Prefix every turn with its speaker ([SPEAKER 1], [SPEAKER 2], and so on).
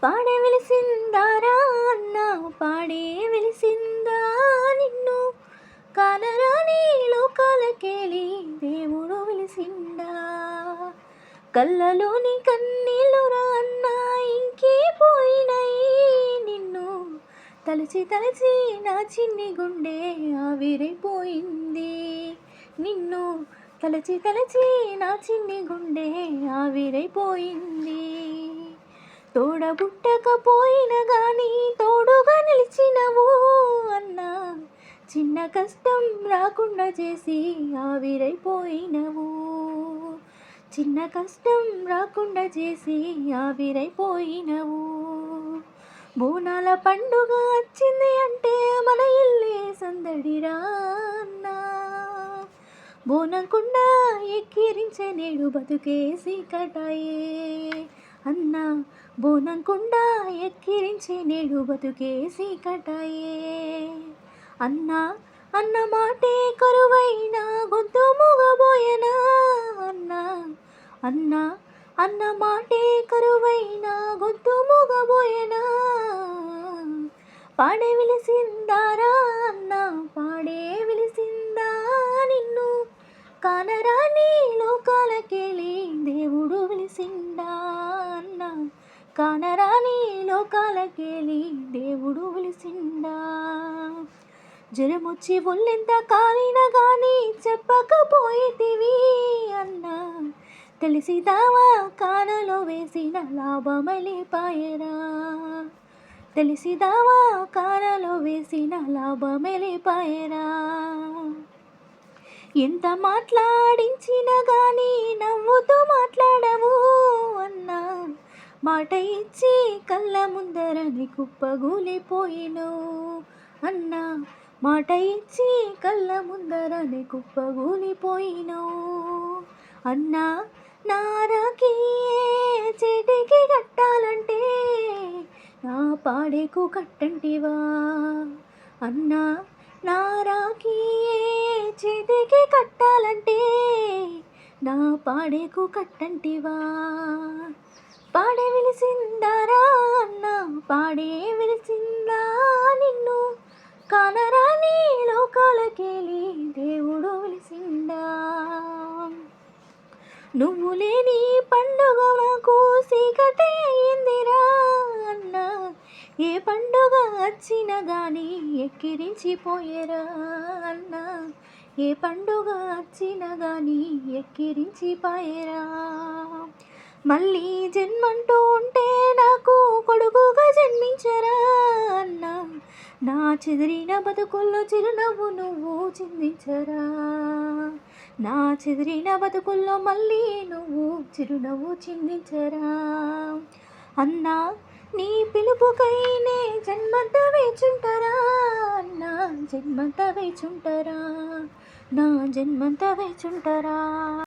[SPEAKER 1] పాడే వెలిసిందారా అన్న పాడే వెలిసిందా నిన్ను కానరాని లోకాలకేలి దేవుడు వెలిసిందా కళ్ళలోని కన్నీళ్ళురా అన్న ఇంకే పోయినాయి నిన్ను తలచి తలచి నా చిన్ని గుండె ఆవిరైపోయింది నిన్ను తలచి తలచి నా చిన్ని గుండె ఆవిరైపోయింది తోడబుట్టకపోయిన గాని తోడుగా నిలిచినవు అన్నా చిన్న కష్టం రాకుండా చేసి ఆవిరైపోయినవు చిన్న కష్టం రాకుండా చేసి ఆవిరైపోయినవు బోనాల పండుగ వచ్చింది అంటే మన ఇల్లే సందడిరా అన్నా బోనకుండ ఎక్కిరించే నేడు బతుకేసి కటాయే అన్నా బోనంకుండ ఎక్కిరించే నేడు బతుకేసి కటాయే అన్నా అన్న మాటే కరువైనా గొంతు మూగబోయేనా అన్నా అన్నా అన్న మాటే కరువైనా గొంతు మూగబోయేనా పాడే వెలిసిందారా అన్నా పాడే వెలిసిందా నిన్ను కానరాని లోకాలకేలి దేవుడు వెలిసిందా అన్నా కానరాని లోకాలకేలి దేవుడు వెలిసిందా జ్వరమొచ్చి ఒళ్ళెంత కాలిన గాని చెప్పకపోయేటివి అన్నా తెలిసిదావా కానలో వేసిన లాభమలిపాయరా తెలిసిదావా కానలో వేసిన లాభమలిపాయరా ఎంత మాట్లాడించినా గాని నవ్వుతూ మాట్లాడవు అన్నా మాట ఇచ్చి కళ్ళ ముందరని కుప్పగూలిపోయిను అన్నా మాట ఇచ్చి కళ్ళ ముందరని కుప్పగూలిపోయిను అన్నా నారాకి చేటికి కట్టాలంటే నా పాడేకు కట్టంటివా అన్నా నారాకి చేతికి కట్టాలంటే నా పాడేకు కట్టంటివా పాడే వెలిసిందారా అన్నా పాడే వెలిసిందా నిన్ను కానరాని లోకాలకేలి దేవుడు వెలిసిందా నువ్వు లేని పండుగ నాకు సీకటి అయ్యిందిరా అన్నా ఏ పండుగ వచ్చినా గాని ఎక్కిరించిపోయేరా అన్నా ఏ పండుగ వచ్చినా గాని ఎక్కిరించిపోయేరా మళ్ళీ జన్మంటూ ఉంటే నాకు కొడుకుగా జన్మించరా అన్నా నా చెదిరిన బతుకుల్లో చిరునవ్వు నువ్వు చిందించరా నా చెదిరిన బతుకుల్లో మళ్ళీ నువ్వు చిరునవ్వు చిందించరా అన్నా నీ పిలుపుకైనే జన్మంతా వేచుంటారా అన్నా జన్మంతా వేచుంటారా నా జన్మంతా వేచుంటారా